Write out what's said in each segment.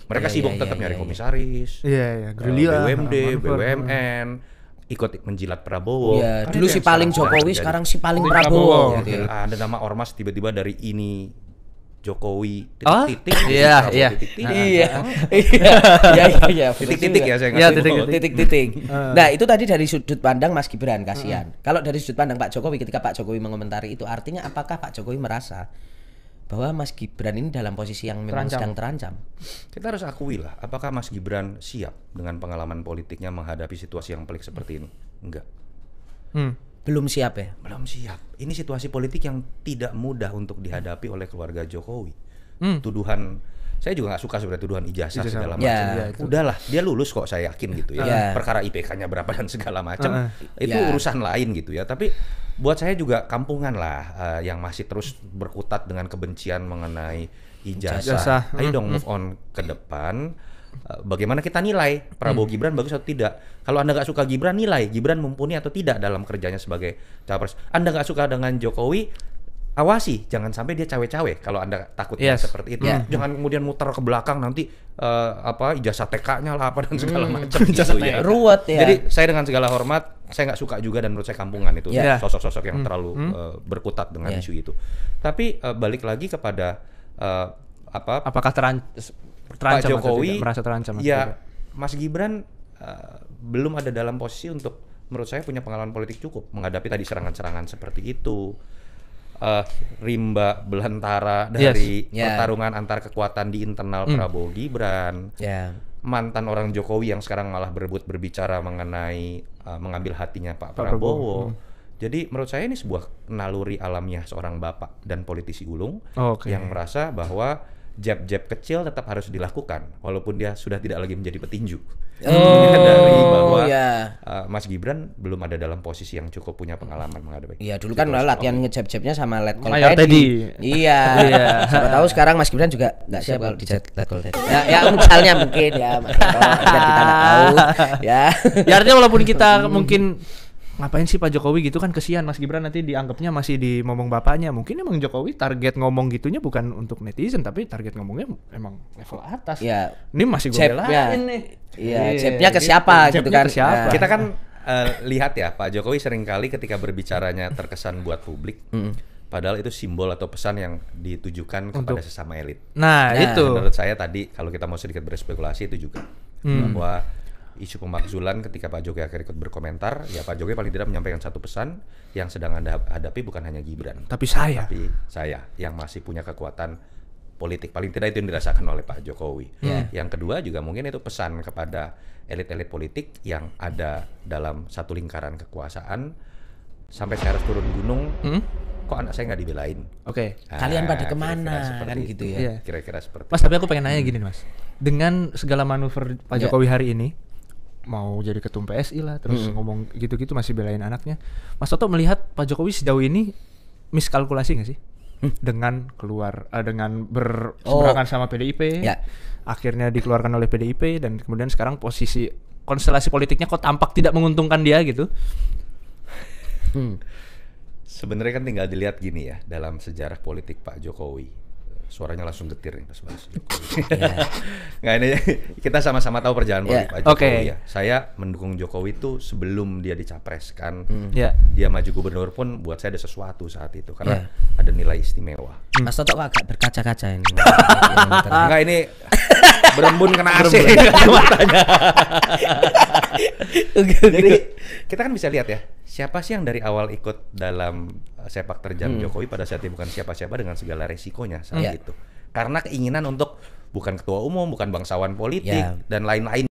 Mereka sibuk tetap nyari komisaris, BUMD, BUMN, ikut menjilat Prabowo. Iya, dulu si paling Jokowi, sekarang si paling Prabowo. Ada nama ormas tiba-tiba dari ini Jokowi titik-titik. Iya. Titik-titik ya saya ngasih. Titik-titik. Nah, itu tadi dari sudut pandang Mas Gibran, kasihan. Kalau dari sudut pandang Pak Jokowi, ketika Pak Jokowi mengomentari itu, artinya apakah Pak Jokowi merasa bahwa Mas Gibran ini dalam posisi yang memang sedang terancam? Kita harus akui lah, apakah Mas Gibran siap dengan pengalaman politiknya menghadapi situasi yang pelik seperti ini? Enggak. Belum siap ya? Belum siap. Ini situasi politik yang tidak mudah untuk dihadapi oleh keluarga Jokowi. Tuduhan, saya juga nggak suka sebenarnya tuduhan ijazah segala macam. Udahlah, dia lulus kok, saya yakin gitu ya. Perkara IPK-nya berapa dan segala macam, itu urusan lain gitu ya. Tapi buat saya juga kampungan lah yang masih terus berkutat dengan kebencian mengenai ijazah. Ayo dong move on ke depan. Bagaimana kita nilai Prabowo Gibran bagus atau tidak? Kalau Anda nggak suka Gibran, nilai Gibran mumpuni atau tidak dalam kerjanya sebagai capres. Anda nggak suka dengan Jokowi, awasi jangan sampai dia cawe-cawe. Kalau Anda takutnya seperti itu, jangan kemudian muter ke belakang nanti ijazah TK-nya lah apa dan segala macam gitu ya. Ruwet ya. Jadi saya dengan segala hormat, saya nggak suka juga dan menurut saya kampungan itu sosok-sosok yang terlalu berkutat dengan isu itu. Tapi balik lagi kepada apakah Pak Jokowi merasa terancam? Ya, Mas Gibran belum ada dalam posisi untuk menurut saya punya pengalaman politik cukup menghadapi tadi serangan-serangan seperti itu. Rimba belantara dari pertarungan antar kekuatan di internal Prabowo Gibran. Mantan orang Jokowi yang sekarang malah berebut berbicara mengenai mengambil hatinya Pak Prabowo. Jadi menurut saya ini sebuah naluri alamiah seorang bapak dan politisi ulung yang merasa bahwa jab-jab kecil tetap harus dilakukan walaupun dia sudah tidak lagi menjadi petinju. Dari bahwa Mas Gibran belum ada dalam posisi yang cukup punya pengalaman menghadapi. Iya, dulu kan latihan ngejab-jabnya sama Letkol Teddy. Iya. Siapa tahu sekarang Mas Gibran juga nggak siap kalau dijab Letkol Teddy. Ya misalnya mungkin ya, kita nggak tahu. Ya artinya walaupun kita mungkin ngapain sih Pak Jokowi gitu kan, kesian Mas Gibran nanti dianggapnya masih di ngomong bapaknya. Mungkin emang Jokowi target ngomong gitunya bukan untuk netizen, tapi target ngomongnya emang level atas. Ya. Ini masih gue belain nih. Iya, jabnya ke siapa gitu kan. Kita kan lihat ya, Pak Jokowi seringkali ketika berbicaranya terkesan buat publik. Padahal itu simbol atau pesan yang ditujukan kepada sesama elit. Nah, itu. Menurut saya tadi kalau kita mau sedikit berspekulasi itu juga bahwa isu pemakzulan ketika Pak Jokowi akhirnya ikut berkomentar, ya Pak Jokowi paling tidak menyampaikan satu pesan yang sedang Anda hadapi bukan hanya Gibran, tapi saya yang masih punya kekuatan politik, paling tidak itu yang dirasakan oleh Pak Jokowi. Yang kedua juga mungkin itu pesan kepada elit-elit politik yang ada dalam satu lingkaran kekuasaan, sampai saya harus turun gunung, kok anak saya nggak dibelain? Kalian pada kemana kan gitu ya? Kira-kira seperti Mas, tapi aku pengen nanya gini Mas, dengan segala manuver Pak Jokowi hari ini, mau jadi ketum PSI lah, terus ngomong gitu-gitu masih belain anaknya. Mas Toto melihat Pak Jokowi sejauh ini miskalkulasi nggak sih? Dengan berseberangan sama PDIP, akhirnya dikeluarkan oleh PDIP, dan kemudian sekarang posisi konstelasi politiknya kok tampak tidak menguntungkan dia gitu. Sebenarnya kan tinggal dilihat gini ya, dalam sejarah politik Pak Jokowi. Suaranya langsung getir nih pas bahas Jokowi. Nggak, ini kita sama-sama tahu perjalanan politik Pak Jokowi ya. Saya mendukung Jokowi itu sebelum dia dicapreskan. Dia maju gubernur pun buat saya ada sesuatu saat itu karena ada nilai istimewa. Mas Toto kok agak berkaca-kaca ini. Enggak, ini berembun kena AC matanya. Jadi kita kan bisa lihat ya, siapa sih yang dari awal ikut dalam sepak terjang Jokowi pada saat itu bukan siapa-siapa dengan segala resikonya saat itu. Karena keinginan untuk bukan ketua umum, bukan bangsawan politik dan lain-lain.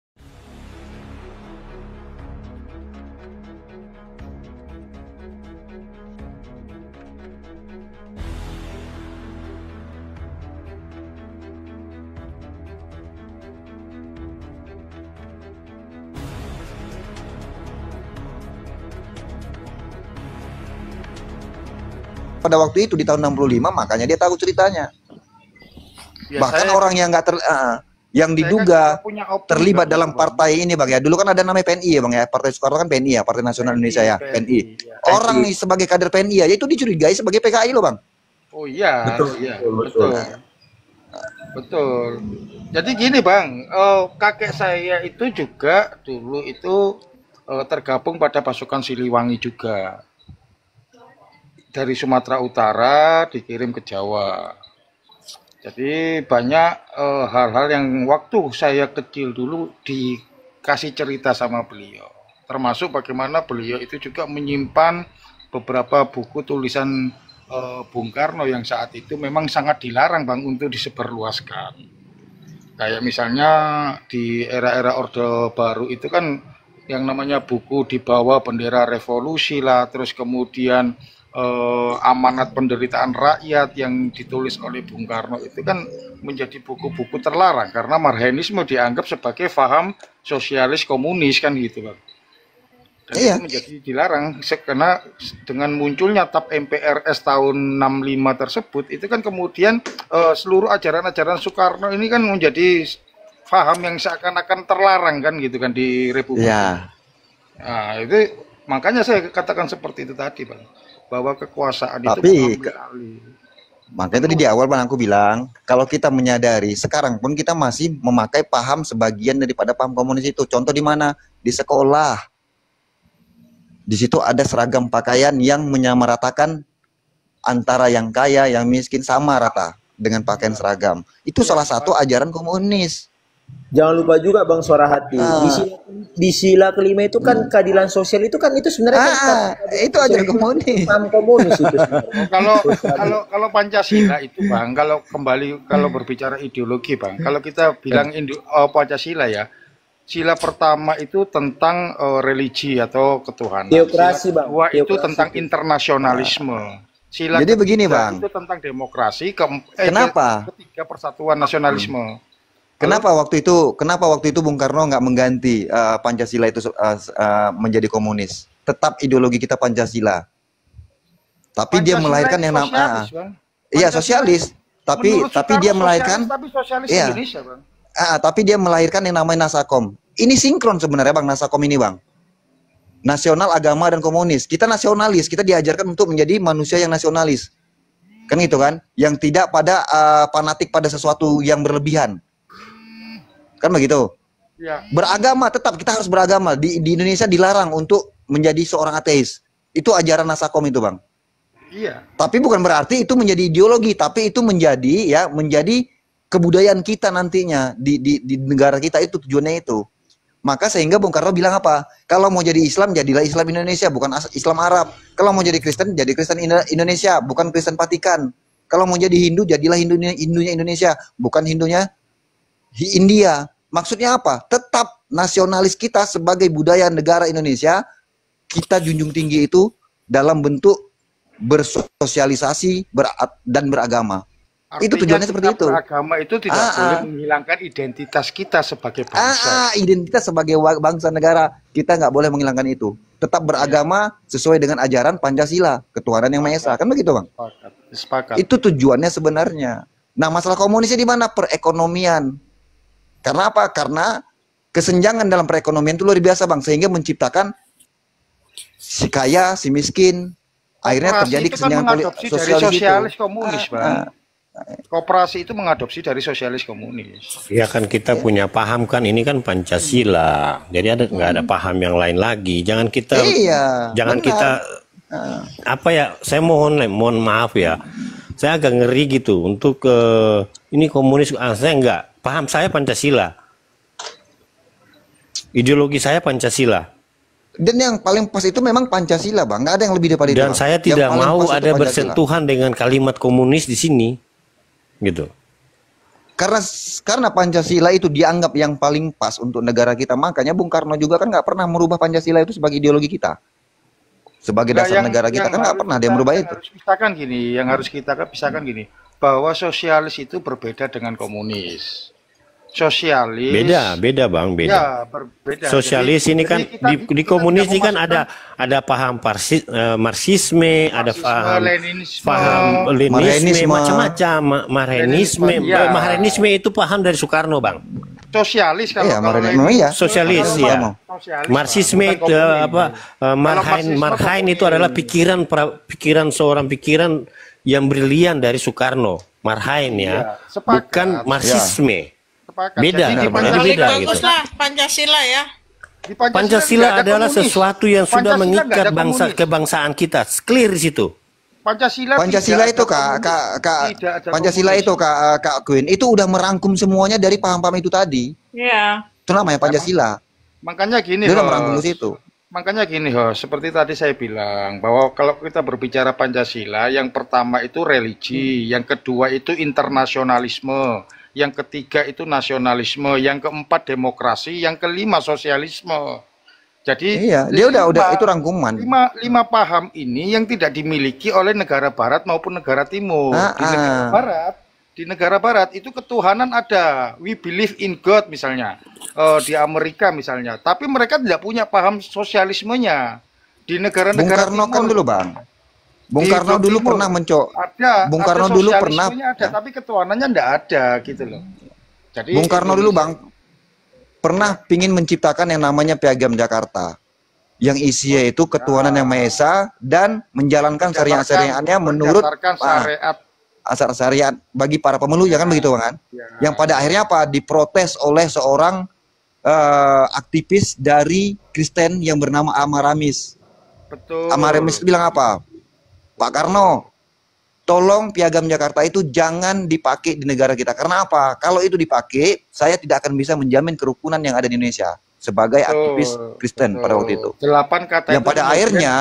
Pada waktu itu di tahun 65, makanya dia tahu ceritanya. Ya, bahkan orang yang yang diduga terlibat dalam partai ini Bang ya. Dulu kan ada namanya PNI ya Bang ya. Partai Soekarno kan PNI ya, Partai Nasional Indonesia ya, PNI. Orang nih sebagai kader PNI ya, itu dicurigai sebagai PKI loh Bang. Oh iya. Betul. Iya, betul. Betul. Jadi gini Bang, kakek saya itu juga dulu itu tergabung pada pasukan Siliwangi juga. Dari Sumatera Utara dikirim ke Jawa. Jadi banyak hal-hal yang waktu saya kecil dulu dikasih cerita sama beliau. Termasuk bagaimana beliau itu juga menyimpan beberapa buku tulisan Bung Karno yang saat itu memang sangat dilarang Bang untuk disebarluaskan. Kayak misalnya di era-era Orde Baru itu kan yang namanya buku di bawah bendera revolusi lah, terus kemudian amanat penderitaan rakyat yang ditulis oleh Bung Karno itu kan menjadi buku-buku terlarang karena Marxisme dianggap sebagai paham sosialis komunis kan gitu Bang. Dan itu menjadi dilarang karena dengan munculnya TAP MPRS tahun 65 tersebut itu kan kemudian seluruh ajaran-ajaran Soekarno ini kan menjadi paham yang seakan-akan terlarang kan gitu kan di Republik. Nah, itu makanya saya katakan seperti itu tadi Bang, bahwa kekuasaan itu mengambil alih. Makanya tadi di awal Bang aku bilang kalau kita menyadari sekarang pun kita masih memakai paham sebagian daripada paham komunis itu. Contoh di mana? Di sekolah. Di situ ada seragam pakaian yang menyamaratakan antara yang kaya, yang miskin sama rata dengan pakaian seragam. Itu salah satu ajaran komunis. Jangan lupa juga Bang Suara Hati. Di sila kelima itu kan keadilan sosial itu kan itu sebenarnya itu ajaran komunis. Komunis itu. Kalau Pancasila itu Bang, kalau berbicara ideologi Bang, kalau kita bilang Pancasila ya. Sila pertama itu tentang religi atau ketuhanan. Teokrasi, Bang. Kedua itu tentang internasionalisme. Sila jadi begini Bang. Itu tentang demokrasi. Kenapa? Ketiga persatuan nasionalisme. Kenapa waktu itu Bung Karno nggak mengganti Pancasila itu menjadi komunis? Tetap ideologi kita Pancasila. Tapi dia melahirkan yang namanya sosialis. Tapi dia melahirkan Indonesia, Bang. Tapi dia melahirkan yang namanya Nasakom. Ini sinkron sebenarnya Bang, Nasakom ini Bang. Nasional, agama, dan komunis. Kita nasionalis, kita diajarkan untuk menjadi manusia yang nasionalis. Kan gitu kan? Yang tidak pada fanatik pada sesuatu yang berlebihan. Kan begitu? Ya. Beragama, tetap kita harus beragama. Di Indonesia dilarang untuk menjadi seorang ateis. Itu ajaran Nasakom itu Bang. Iya. Tapi bukan berarti itu menjadi ideologi, tapi itu menjadi kebudayaan kita nantinya di negara kita, itu tujuannya itu. Maka sehingga Bung Karno bilang apa? Kalau mau jadi Islam, jadilah Islam Indonesia, bukan Islam Arab. Kalau mau jadi Kristen, jadi Kristen Indonesia, bukan Kristen Vatikan. Kalau mau jadi Hindu, jadilah Hindunya Indonesia, bukan Hindunya India. Maksudnya apa? Tetap nasionalis kita sebagai budaya negara Indonesia, kita junjung tinggi itu dalam bentuk bersosialisasi dan beragama. Artinya itu tujuannya seperti itu. Agama itu tidak boleh menghilangkan identitas kita sebagai bangsa. Identitas sebagai bangsa negara kita nggak boleh menghilangkan itu. Tetap beragama sesuai dengan ajaran Pancasila, ketuhanan yang Maha Esa. Kan begitu Bang? Sepakat. Itu tujuannya sebenarnya. Nah masalah komunisnya di mana? Perekonomian. Karena apa? Karena kesenjangan dalam perekonomian itu luar biasa Bang, sehingga menciptakan si kaya, si miskin. Akhirnya terjadi kesenjangan sosialis komunis Bang. Koperasi itu mengadopsi dari sosialis komunis. Ya kan kita punya paham kan, ini kan Pancasila. Jadi nggak ada paham yang lain lagi. Jangan kita apa ya? Saya mohon maaf ya. Saya agak ngeri gitu untuk ini komunis. Saya nggak paham, saya Pancasila. Ideologi saya Pancasila. Dan yang paling pas itu memang Pancasila Bang. Nggak ada yang lebih daripada itu. Dan saya tidak mau ada bersentuhan dengan kalimat komunis di sini. Gitu. Karena Pancasila itu dianggap yang paling pas untuk negara kita, makanya Bung Karno juga kan nggak pernah merubah Pancasila itu sebagai ideologi kita, sebagai dasar negara kita, kan nggak pernah dia merubah itu. Yang harus kita pisahkan gini, bahwa sosialis itu berbeda dengan komunis. Sosialis beda Bang, beda. Ya, berbeda. Sosialis ini kan di komunis ini kan ada paham Marxisme, ada paham Leninisme, macam-macam. Marxisme itu paham dari Soekarno Bang. Sosialis kalau sosialis ya. Marxisme itu apa? Marxisme itu adalah pikiran yang brilian dari Soekarno, Marhain ya, bukan Marxisme. Beda, jadi beda gitu. Baguslah Pancasila ya. Pancasila adalah sesuatu yang sudah mengikat bangsa kebangsaan kita. Clear di situ. Pancasila itu Pancasila itu Kak Queen itu udah merangkum semuanya dari paham-paham itu tadi. Iya. Itu namanya Pancasila. Makanya gini, dia udah merangkum di situ. Makanya gini, seperti tadi saya bilang bahwa kalau kita berbicara Pancasila, yang pertama itu religi, yang kedua itu internasionalisme, yang ketiga itu nasionalisme, yang keempat demokrasi, yang kelima sosialisme. Jadi dia udah itu rangkuman. Lima paham ini yang tidak dimiliki oleh negara barat maupun negara timur. Di negara barat itu ketuhanan ada, we believe in God misalnya, di Amerika misalnya, tapi mereka tidak punya paham sosialismenya. Di negara-negara Bung Karno kan dulu Bang, Bung Karno dulu pernah Bung Karno dulu pernah ada, tapi ketuhanannya tidak ada gitu loh. Jadi Bung Karno dulu Bang pernah pingin menciptakan yang namanya Piagam Jakarta, yang isinya itu ketuhanan yang Maha Esa dan menjalankan syariat-syariatnya menurut asar syariat bagi para pemeluk, ya kan begitu Bang kan? Yang pada akhirnya diprotes oleh seorang aktivis dari Kristen yang bernama Amaramis. Betul. Amaramis bilang apa? Pak Karno, tolong Piagam Jakarta itu jangan dipakai di negara kita. Karena apa? Kalau itu dipakai, saya tidak akan bisa menjamin kerukunan yang ada di Indonesia sebagai aktivis Kristen pada waktu itu. 8 kata yang pada akhirnya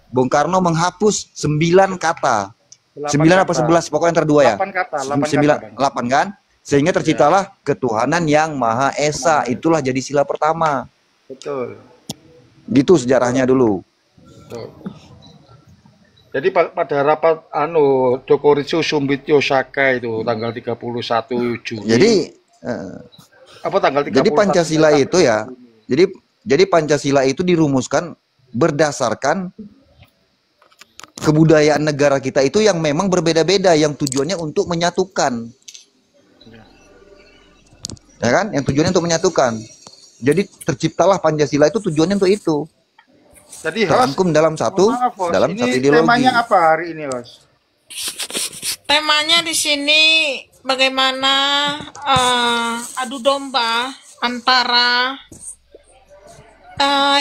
Bung Karno menghapus 9 kata. 9 apa 11 pokoknya antara dua ya. 8 kan? Sehingga terciptalah ketuhanan yang Maha Esa. Itulah jadi sila pertama. Betul. Gitu sejarahnya dulu. Betul. Jadi pada rapat Dokoritsu Sumbit Yosaka itu tanggal 31 Juni. Jadi apa tanggal 31? Jadi Pancasila itu ya. Jadi Pancasila itu dirumuskan berdasarkan kebudayaan negara kita itu yang memang berbeda-beda, yang tujuannya untuk menyatukan. Ya kan? Yang tujuannya untuk menyatukan. Jadi terciptalah Pancasila itu tujuannya untuk itu. Jadi terangkum dalam satu ideologi. Temanya apa hari ini, Host? Temanya di sini bagaimana adu domba antara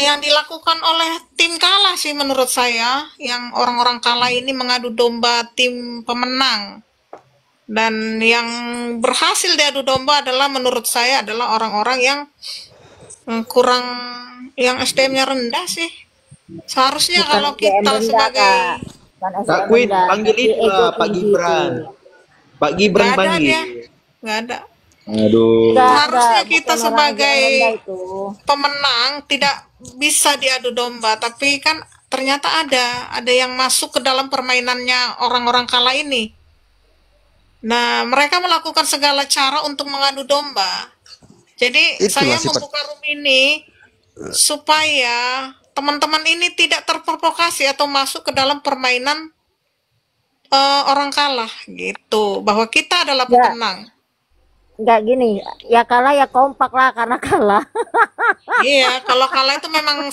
yang dilakukan oleh tim kalah sih menurut saya, yang orang-orang kalah ini mengadu domba tim pemenang, dan yang berhasil diadu domba adalah menurut saya adalah orang-orang yang kurang, yang SDM-nya rendah sih. Seharusnya bukan kalau kita sebagai Kak Queen panggil itu Pak Gibran. Pak Gibran panggil. Nggak ada. Aduh. Harusnya kita sebagai pemenang tidak bisa diadu domba, tapi kan ternyata ada yang masuk ke dalam permainannya orang-orang kalah ini. Nah, mereka melakukan segala cara untuk mengadu domba. Jadi saya membuka room ini supaya teman-teman ini tidak terprovokasi atau masuk ke dalam permainan orang kalah gitu, bahwa kita adalah pemenang. Enggak gini, ya kalah ya kompak lah karena kalah. Iya, kalau kalah itu memang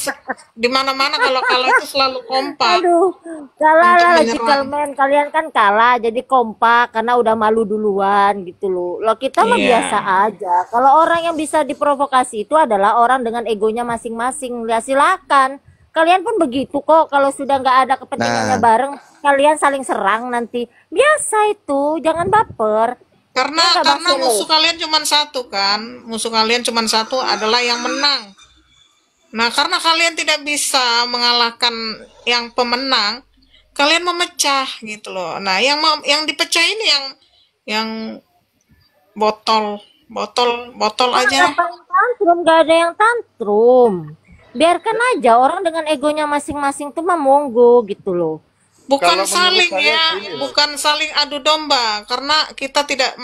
di mana-mana kalau kalah itu selalu kompak. Aduh, kalah lah logical man, kalian kan kalah jadi kompak karena udah malu duluan gitu loh. Lo kita mah biasa aja. Kalau orang yang bisa diprovokasi itu adalah orang dengan egonya masing-masing. Ya silakan. Kalian pun begitu kok, kalau sudah nggak ada kepentingannya bareng, kalian saling serang nanti. Biasa itu, jangan baper. Karena musuh kalian cuma satu kan, musuh kalian cuma satu adalah yang menang. Nah, karena kalian tidak bisa mengalahkan yang pemenang, kalian memecah gitu loh. Nah, yang dipecah ini yang botol aja. Tantrum, nggak ada yang tantrum. Biarkan aja orang dengan egonya masing-masing tuh mah monggo gitu loh. Bukan saling bukan saling adu domba, karena kita tidak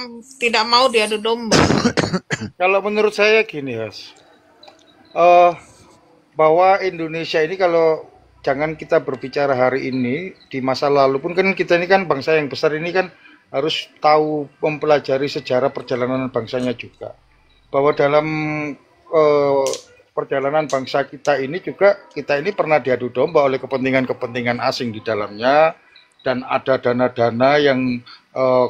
mau diadu domba. Kalau menurut saya gini, Mas, bahwa Indonesia ini kalau jangan kita berbicara hari ini, di masa lalu pun kan kita ini kan bangsa yang besar ini kan harus tahu mempelajari sejarah perjalanan bangsanya juga. Bahwa dalam perjalanan bangsa kita ini juga, kita ini pernah diadu domba oleh kepentingan-kepentingan asing di dalamnya, dan ada dana-dana yang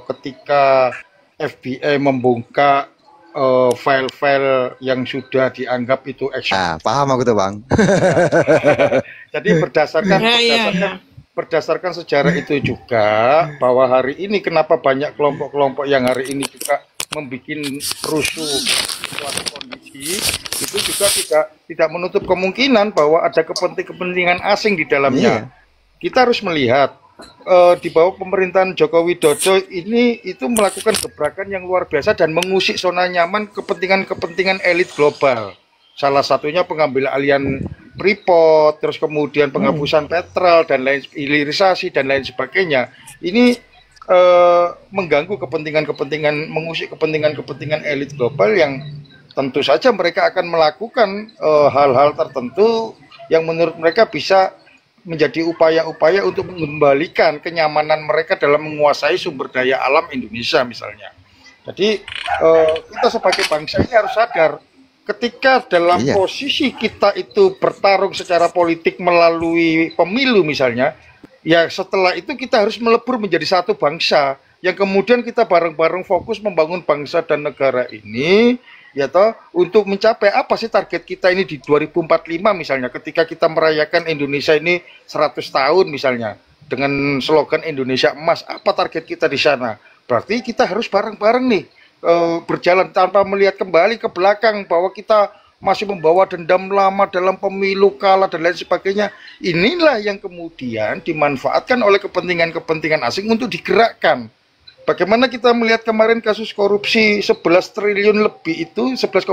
ketika FBI membongkar file-file yang sudah dianggap itu paham aku tuh Bang. Jadi berdasarkan sejarah itu juga bahwa hari ini kenapa banyak kelompok-kelompok yang hari ini juga membuat rusuh suatu kondisi itu juga tidak menutup kemungkinan bahwa ada kepentingan asing di dalamnya. Kita harus melihat di bawah pemerintahan Joko Widodo ini itu melakukan gebrakan yang luar biasa dan mengusik zona nyaman kepentingan elit global. Salah satunya pengambil alihan Freeport, terus kemudian penghapusan petrol dan lain hilirisasi dan lain sebagainya. Ini mengganggu kepentingan, mengusik kepentingan elit global yang tentu saja mereka akan melakukan hal-hal tertentu yang menurut mereka bisa menjadi upaya-upaya untuk mengembalikan kenyamanan mereka dalam menguasai sumber daya alam Indonesia misalnya. Jadi kita sebagai bangsa ini harus sadar ketika dalam posisi kita itu bertarung secara politik melalui pemilu misalnya, ya setelah itu kita harus melebur menjadi satu bangsa yang kemudian kita bareng-bareng fokus membangun bangsa dan negara ini, ya toh, untuk mencapai apa sih target kita ini di 2045 misalnya, ketika kita merayakan Indonesia ini 100 tahun misalnya dengan slogan Indonesia Emas, apa target kita di sana? Berarti kita harus bareng-bareng nih berjalan tanpa melihat kembali ke belakang bahwa kita masih membawa dendam lama dalam pemilu kalah dan lain sebagainya. Inilah yang kemudian dimanfaatkan oleh kepentingan asing untuk digerakkan. Bagaimana kita melihat kemarin kasus korupsi 11 triliun lebih itu, 11,8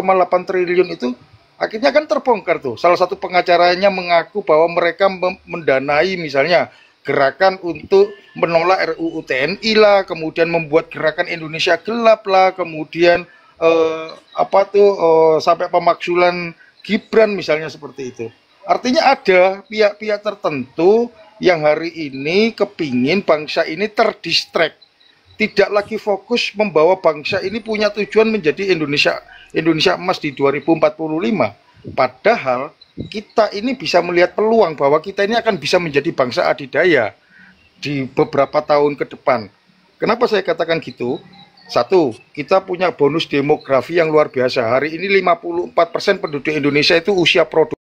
triliun itu akhirnya kan terbongkar tuh. Salah satu pengacaranya mengaku bahwa mereka mendanai misalnya gerakan untuk menolak RUU TNI lah, kemudian membuat gerakan Indonesia gelap lah, kemudian sampai pemakzulan Gibran misalnya seperti itu. Artinya ada pihak-pihak tertentu yang hari ini kepingin bangsa ini terdistract, tidak lagi fokus membawa bangsa ini punya tujuan menjadi Indonesia Emas di 2045. Padahal kita ini bisa melihat peluang bahwa kita ini akan bisa menjadi bangsa adidaya di beberapa tahun ke depan. Kenapa saya katakan gitu? Satu, kita punya bonus demografi yang luar biasa. Hari ini 54% penduduk Indonesia itu usia produktif.